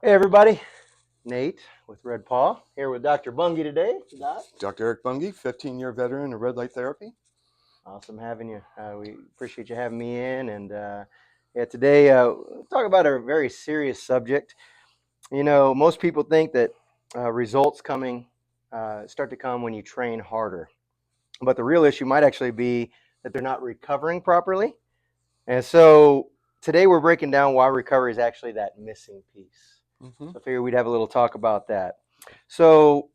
Hey everybody, Nate with Red Paw here with Dr. Bungie today. Doc, Dr. Eric Bungie, 15-year veteran of red light therapy. awesome having you. We appreciate you having me in, and today we'll talk about a very serious subject. You know, most people think that results start to come when you train harder, but the real issue might actually be that they're not recovering properly. And so today we're breaking down why recovery is actually that missing piece. Mm-hmm. So I figured we'd have a little talk about that. So,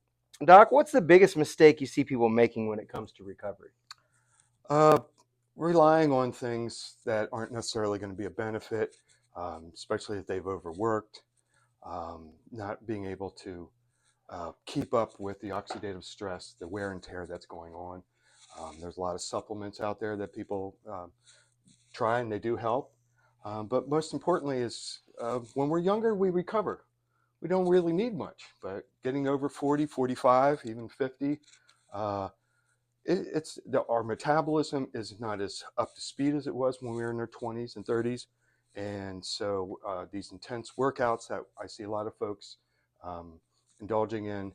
Doc, what's the biggest mistake you see people making when it comes to recovery? Uh, Relying on things that aren't necessarily going to be a benefit, especially if they've overworked, not being able to keep up with the oxidative stress, the wear and tear that's going on. There's a lot of supplements out there that people try and they do help. But most importantly is when we're younger, we recover. We don't really need much, but getting over 40, 45, even 50, uh, our metabolism is not as up to speed as it was when we were in our 20s and 30s. And so these intense workouts that I see a lot of folks um, indulging in,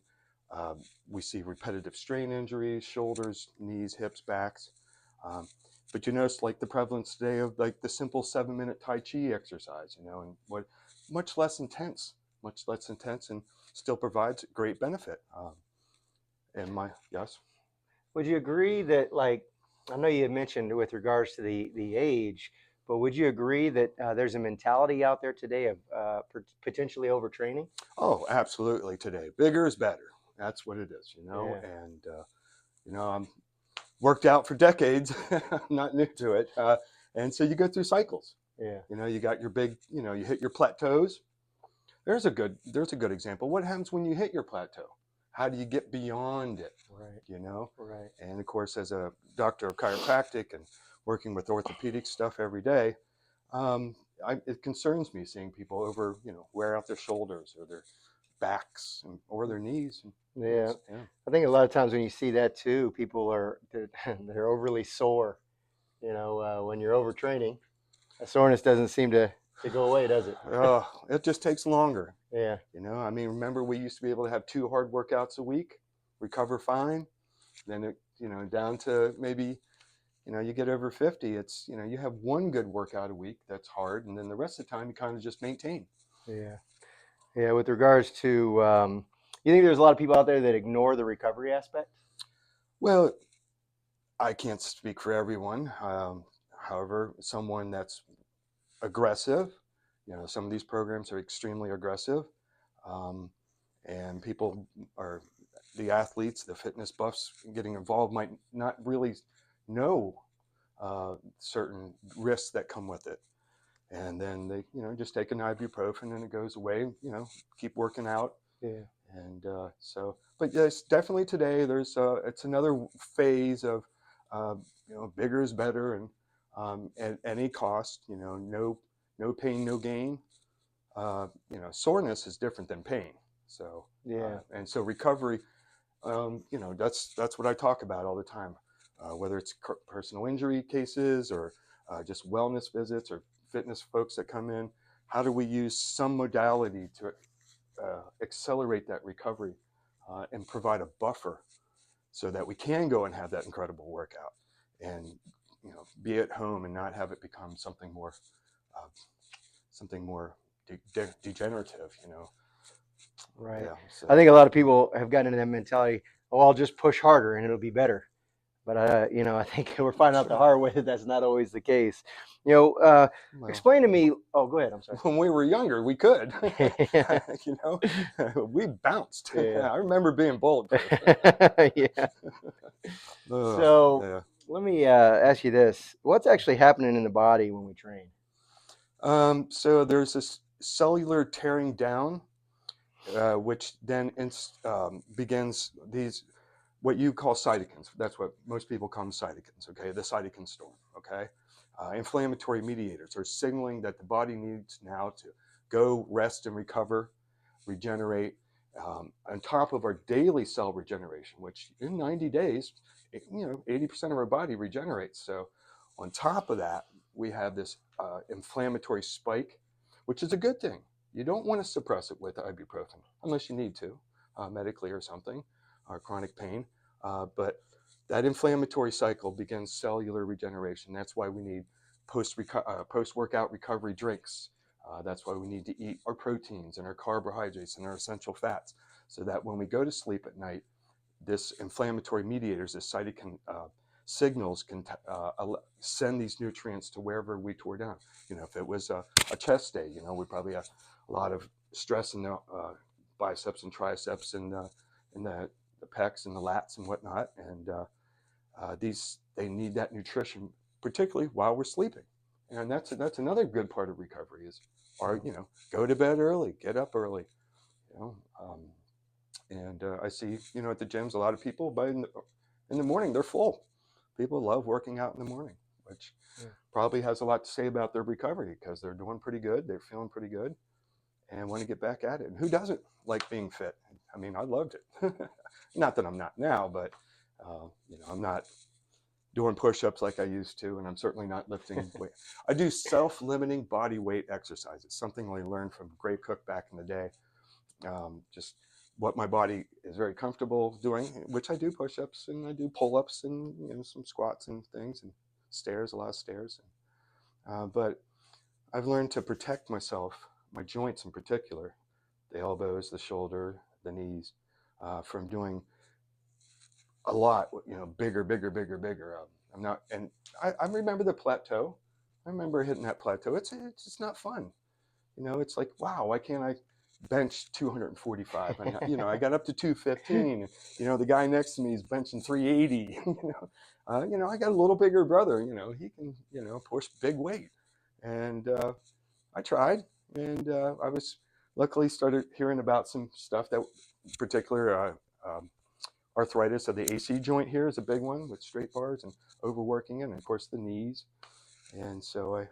uh, we see repetitive strain injuries, shoulders, knees, hips, backs. Um, but you notice like the prevalence today of like the simple 7-minute Tai Chi exercise, and what much less intense and still provides great benefit. Yes. Would you agree that, like, I know you had mentioned with regards to the age, but would you agree that there's a mentality out there today of potentially overtraining? Oh, absolutely. Today, bigger is better. That's what it is, Yeah, And I'm worked out for decades. I'm not new to it, and so you go through cycles. yeah, You got your big. You hit your plateaus. There's a good example. What happens when you hit your plateau? How do you get beyond it? right, You know, right. and of course, as a doctor of chiropractic and working with orthopedic stuff every day, um, it concerns me seeing people wear out their shoulders or their backs or their knees. Yeah, Yeah. I think a lot of times when you see that too, people are they're overly sore. When you're overtraining, a soreness doesn't seem to go away, does it? It just takes longer. Yeah, I mean, remember we used to be able to have 2 hard workouts a week, recover fine, then down to maybe you get over 50. It's you have one good workout a week that's hard, and then the rest of the time you kind of just maintain. yeah, yeah. With regards to, you think there's a lot of people out there that ignore the recovery aspect? Well, I can't speak for everyone. However, someone that's aggressive, some of these programs are extremely aggressive, um, and people are the athletes, the fitness buffs getting involved might not really know certain risks that come with it. And then they, just take an ibuprofen and it goes away. Keep working out. Yeah, And but yes, definitely today it's another phase of, uh, bigger is better, and at any cost. No pain, no gain. Soreness is different than pain. So yeah, and so recovery, that's what I talk about all the time, whether it's personal injury cases or just wellness visits or fitness folks that come in. How do we use some modality to accelerate that recovery and provide a buffer so that we can go and have that incredible workout and be at home and not have it become uh, something more degenerative. right. Yeah. I So think a lot of people have gotten into that mentality. Oh, I'll just push harder and it'll be better. But I think we're finding out the sure. hard way that that's not always the case. You know, uh, Well, explain to me. Oh, go ahead. I'm sorry. when we were younger, we could. yeah, you know, we bounced. yeah, I remember being bulletproof. yeah. Ugh, So yeah. let me ask you this: what's actually happening in the body when we train? So there's this cellular tearing down, which then begins these what you call cytokines. That's what most people call them, cytokines. Okay, the cytokine storm. Okay, inflammatory mediators are signaling that the body needs now to go rest and recover, regenerate, on top of our daily cell regeneration, which in 90 days, 80% of our body regenerates. So on top of that, we have this inflammatory spike, which is a good thing. You don't want to suppress it with ibuprofen unless you need to, medically or something, or chronic pain. But that inflammatory cycle begins cellular regeneration. That's why we need post-workout recovery drinks. That's why we need to eat our proteins and our carbohydrates and our essential fats, so that when we go to sleep at night, this inflammatory mediators, this cytokine signals can send these nutrients to wherever we tore down. If it was a chest day, we probably have a lot of stress in the biceps and triceps and in the pecs and the lats and whatnot, and they need that nutrition, particularly while we're sleeping. And that's another good part of recovery is, go to bed early, get up early. You know, um, and I see, at the gyms, a lot of people in the morning they're full. People love working out in the morning, which probably has a lot to say about their recovery because they're doing pretty good, they're feeling pretty good, and want to get back at it. And who doesn't like being fit? I mean, I loved it. Not that I'm not now, but I'm not doing push-ups like I used to, and I'm certainly not lifting weight. I do self-limiting body weight exercises, something I learned from Gray Cook back in the day. Just what my body is very comfortable doing, which I do push-ups and I do pull-ups and some squats and things and stairs, a lot of stairs. But I've learned to protect myself, my joints in particular, the elbows, the shoulder, the knees, from doing a lot, bigger. I'm not, and I remember the plateau. I remember hitting that plateau. It's just not fun. It's like, wow, why can't I bench 245? And, I got up to 215. The guy next to me is benching 380. I got a little bigger brother. He can, push big weight. And I tried, and I was luckily started hearing about some stuff that particular arthritis of the AC joint here is a big one with straight bars and overworking it, and of course the knees. And so I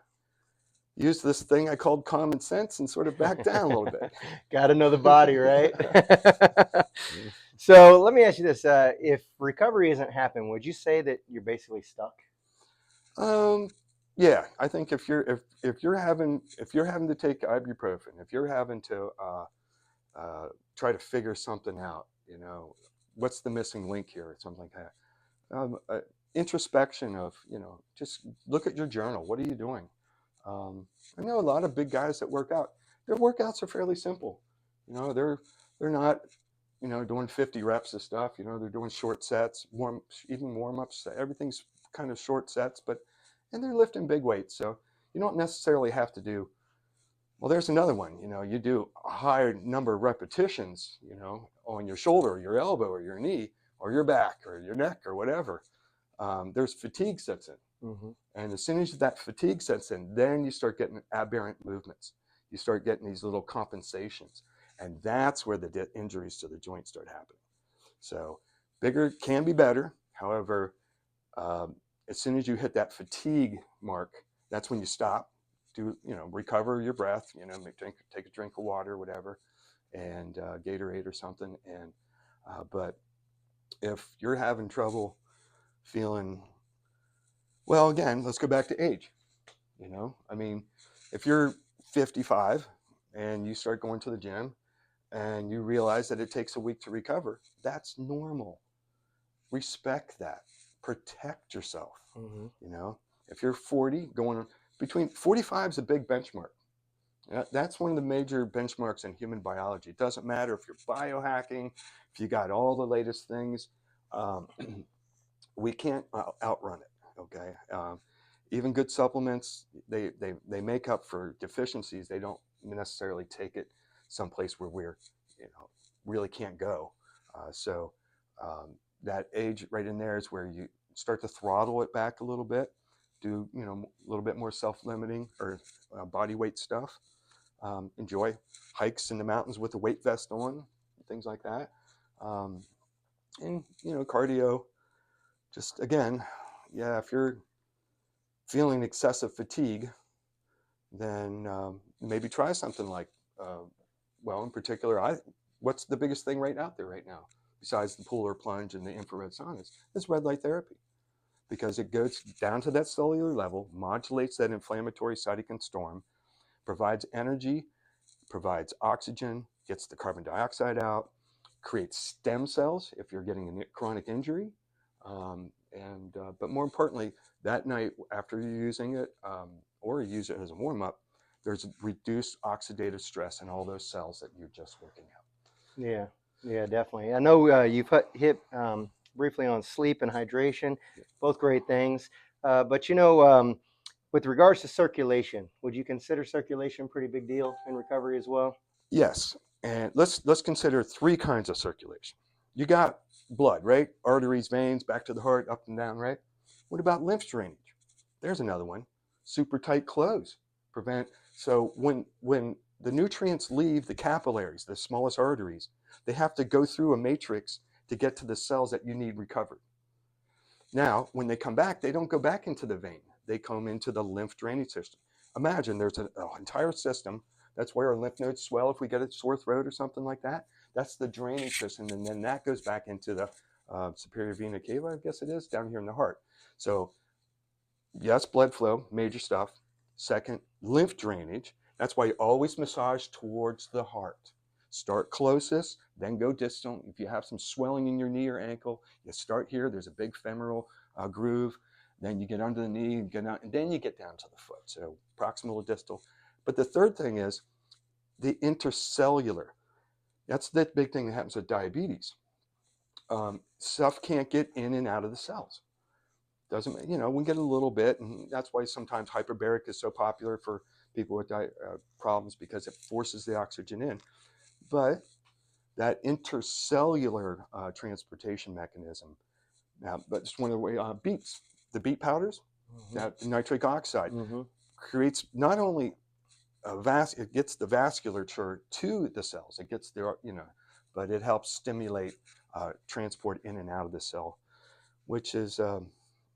used this thing I called common sense and sort of backed down a little bit. Got to know the body, right? So let me ask you this: if recovery isn't happening, would you say that you're basically stuck? Yeah, I think if you're having to take ibuprofen, if you're having to try to figure something out, what's the missing link here, or something like that. Introspection of, just look at your journal. What are you doing? I know a lot of big guys that work out. Their workouts are fairly simple. They're not, doing 50 reps of stuff. They're doing short sets, even warm ups. Everything's kind of short sets, and they're lifting big weights. So you don't necessarily have to do. Well, there's another one. You do a higher number of repetitions. On your shoulder, your elbow, or your knee, or your back, or your neck, or whatever. There's fatigue sets in. Mm-hmm. And as soon as that fatigue sets in, then you start getting aberrant movements. You start getting these little compensations. And that's where the injuries to the joint start happening. So bigger can be better. However, as soon as you hit that fatigue mark, that's when you stop, recover your breath, take a drink of water, whatever, and Gatorade or something. And but if you're having trouble feeling, well, again, let's go back to age. I mean, if you're 55 and you start going to the gym and you realize that it takes a week to recover, that's normal. Respect that. Protect yourself. Mm-hmm. If you're 40, going between 45 is a big benchmark. That's one of the major benchmarks in human biology. It doesn't matter if you're biohacking, if you got all the latest things, we can't outrun it. Okay. Even good supplements, they make up for deficiencies. They don't necessarily take it someplace where we're, really can't go. So that age right in there is where you start to throttle it back a little bit, do, a little bit more self-limiting or body weight stuff. Enjoy hikes in the mountains with a weight vest on, things like that. And, cardio, just again, yeah, if you're feeling excessive fatigue, then maybe try something like, in particular, what's the biggest thing out there right now, besides the polar plunge and the infrared saunas, is red light therapy, because it goes down to that cellular level, modulates that inflammatory cytokine storm, provides energy, provides oxygen, gets the carbon dioxide out, creates stem cells if you're getting a chronic injury. But more importantly, that night after you're using it, or you use it as a warm up, there's reduced oxidative stress in all those cells that you're just working out. Yeah, yeah, definitely. I know you've hit briefly on sleep and hydration, both great things. But with regards to circulation, would you consider circulation a pretty big deal in recovery as well? Yes, and let's consider three kinds of circulation. You got blood, right? Arteries, veins, back to the heart, up and down, right? What about lymph drainage? There's another one. Super tight clothes prevent. So when the nutrients leave the capillaries, the smallest arteries, they have to go through a matrix to get to the cells that you need recovered. Now, when they come back, they don't go back into the vein. They come into the lymph drainage system. Imagine there's an entire system. That's where our lymph nodes swell if we get a sore throat or something like that. That's the drainage system. And then that goes back into the superior vena cava, I guess it is, down here in the heart. So yes, blood flow, major stuff. Second, lymph drainage. That's why you always massage towards the heart. Start closest, then go distal. If you have some swelling in your knee or ankle, you start here. There's a big femoral groove. Then you get under the knee, get out, and then you get down to the foot. So proximal to distal. But the third thing is the intercellular. That's the big thing that happens with diabetes. Stuff can't get in and out of the cells. Doesn't, we get a little bit, and that's why sometimes hyperbaric is so popular for people with problems, because it forces the oxygen in. But that intercellular transportation mechanism, but it's one of the way beets, the beet powders, that nitric oxide creates not only it gets the vasculature to the cells, it gets there, but it helps stimulate transport in and out of the cell, which is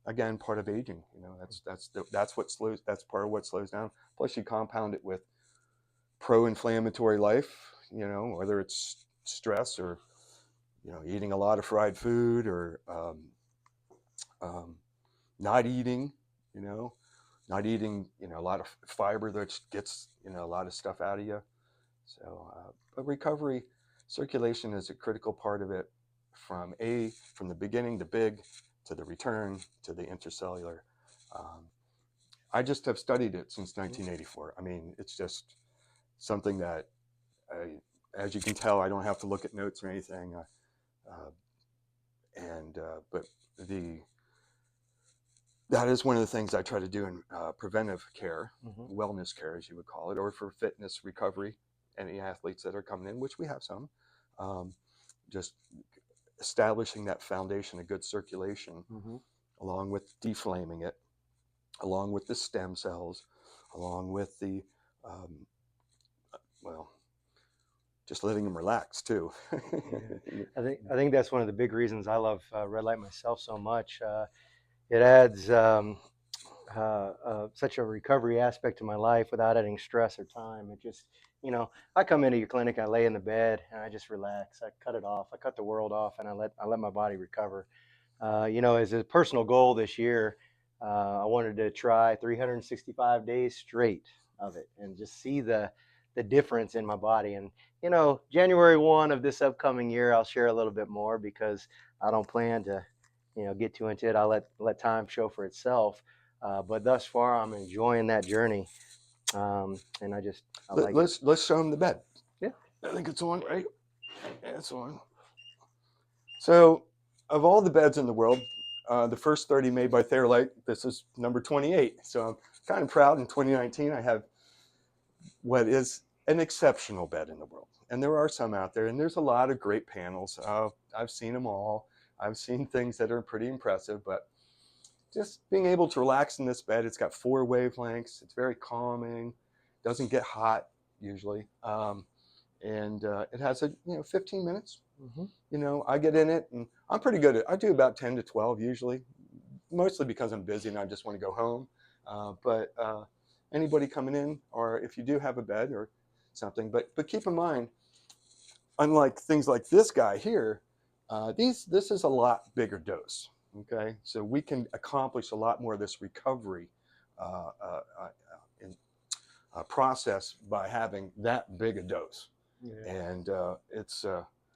again part of aging. That's part of what slows down. Plus, you compound it with pro-inflammatory life, whether it's stress or eating a lot of fried food or not eating, not eating a lot of fiber that gets a lot of stuff out of you. So but recovery, circulation is a critical part of it, from the beginning, the big, to the return, to the intercellular. I just have studied it since 1984. I mean, it's just something that as you can tell, I don't have to look at notes or anything. But that is one of the things I try to do in preventive care, wellness care, as you would call it, or for fitness recovery. Any athletes that are coming in, which we have some, just establishing that foundation of good circulation, along with deflaming it, along with the stem cells, along with the just letting them relax too. I think that's one of the big reasons I love red light myself so much. It adds such a recovery aspect to my life without adding stress or time. It just, I come into your clinic, I lay in the bed, and I just relax. I cut it off. I cut the world off, and I let my body recover. As a personal goal this year, I wanted to try 365 days straight of it and just see the difference in my body. And January 1 of this upcoming year, I'll share a little bit more, because I don't plan to get too into it. I'll let time show for itself. But thus far, I'm enjoying that journey. And let's show them the bed. Yeah, I think it's on, right? Yeah, it's on. So, of all the beds in the world, the first 30 made by Theralite, this is number 28. So I'm kind of proud. In 2019, I have what is an exceptional bed in the world. And there are some out there, and there's a lot of great panels. I've seen them all. I've seen things that are pretty impressive, but just being able to relax in this bed, it's got 4 wavelengths. It's very calming, doesn't get hot usually. It has 15 minutes. I get in it, and I'm pretty good I do about 10 to 12 usually, mostly because I'm busy and I just want to go home. But anybody coming in, or if you do have a bed or something, but keep in mind, unlike things like this guy here, this is a lot bigger dose. Okay, so we can accomplish a lot more of this recovery process by having that big a dose. Yeah. And it's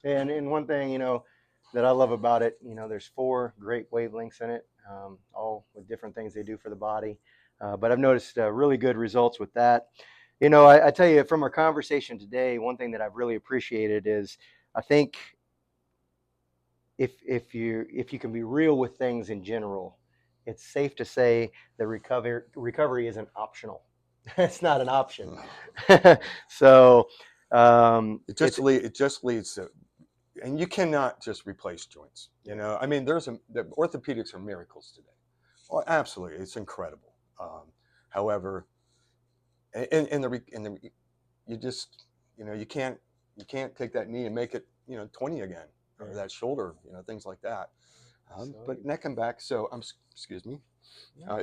And one thing, that I love about it, there's 4 great wavelengths in it, all with different things they do for the body. But I've noticed really good results with that. I tell you, from our conversation today, one thing that I've really appreciated is, I think, if you can be real with things in general, it's safe to say that recovery isn't optional. It's not an option. So it's it just leads to, and you cannot just replace joints. I mean, the orthopedics are miracles today. Well, absolutely, it's incredible. However, you just, you can't take that knee and make it 20 again, or that shoulder, things like that. But neck and back. So excuse me.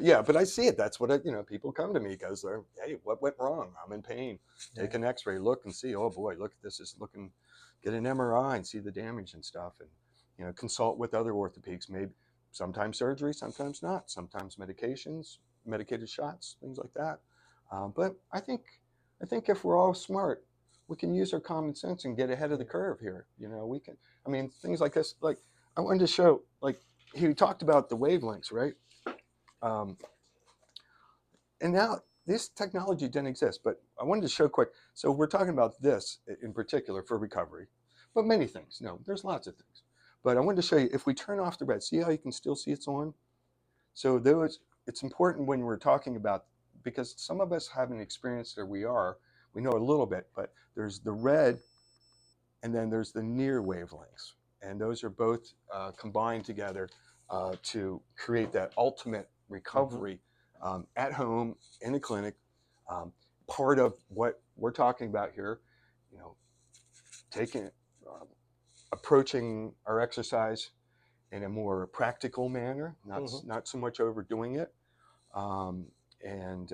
Yeah, but I see it. That's what people come to me because they're, hey, what went wrong? I'm in pain. Take an X-ray, look and see. Oh boy, look, this is looking. Get an MRI and see the damage and stuff, and consult with other orthopedics. Maybe sometimes surgery, sometimes not. Sometimes medications, medicated shots, things like that. But I think if we're all smart, we can use our common sense and get ahead of the curve here. We can. I mean, things like this. Like I wanted to show. Like he talked about the wavelengths, right? And now this technology didn't exist, but I wanted to show quick. So we're talking about this in particular for recovery, but many things. No, there's lots of things. But I wanted to show you, if we turn off the red, see how you can still see it's on? So it's important when we're talking about, because some of us haven't experienced it, we know a little bit, but there's the red and then there's the near wavelengths. And those are both combined together to create that ultimate recovery at home, in the clinic. Part of what we're talking about here, taking, approaching our exercise in a more practical manner, not so much overdoing it, and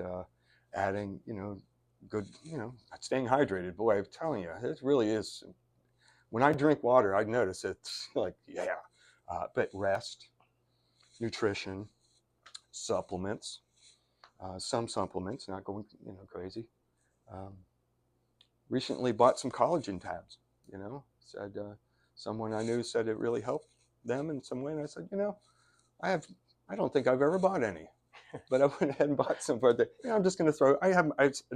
adding, good, staying hydrated. Boy, I'm telling you, it really is. When I drink water, I notice it's like, yeah. But rest, nutrition, supplements, some supplements, not going crazy. Recently bought some collagen tabs. Said someone I knew said it really helped them in some way, and I said, I don't think I've ever bought any, but I went ahead and bought some for the. I'm just going to throw. I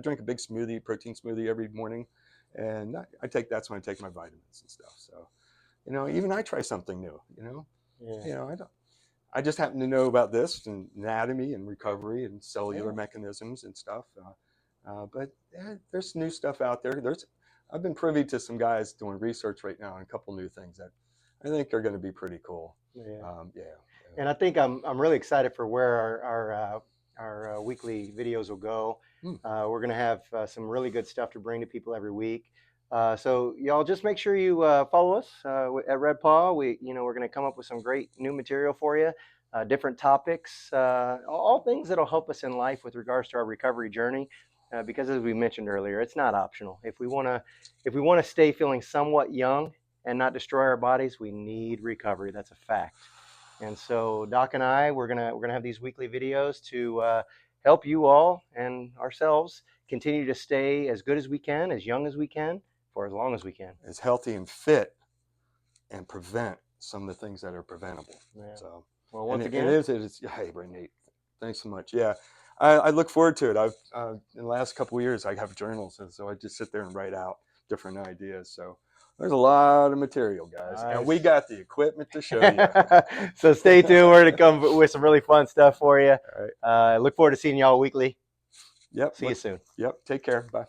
drink a big smoothie, protein smoothie every morning, and that's when I take my vitamins and stuff. So, even I try something new. I just happen to know about this and anatomy and recovery and cellular mechanisms and stuff. But there's new stuff out there. I've been privy to some guys doing research right now on a couple new things that I think are going to be pretty cool. And I think I'm really excited for where our weekly videos will go. We're going to have some really good stuff to bring to people every week. So y'all just make sure you follow us at Red Paw. We're going to come up with some great new material for you, different topics, all things that'll help us in life with regards to our recovery journey. Because as we mentioned earlier, it's not optional. If we want to stay feeling somewhat young and not destroy our bodies, we need recovery. That's a fact. And so Doc and I, we're gonna have these weekly videos to help you all and ourselves continue to stay as good as we can, as young as we can, for as long as we can, as healthy and fit, and prevent some of the things that are preventable. Yeah. So, well, once again, it is. Hey, Nate, thanks so much. Yeah, I look forward to it. I've in the last couple of years, I have journals, and so I just sit there and write out different ideas. So there's a lot of material, guys, and we got the equipment to show you. So stay tuned. We're going to come with some really fun stuff for you. All right. Look forward to seeing y'all weekly. Yep. See you soon. Yep. Take care. Bye.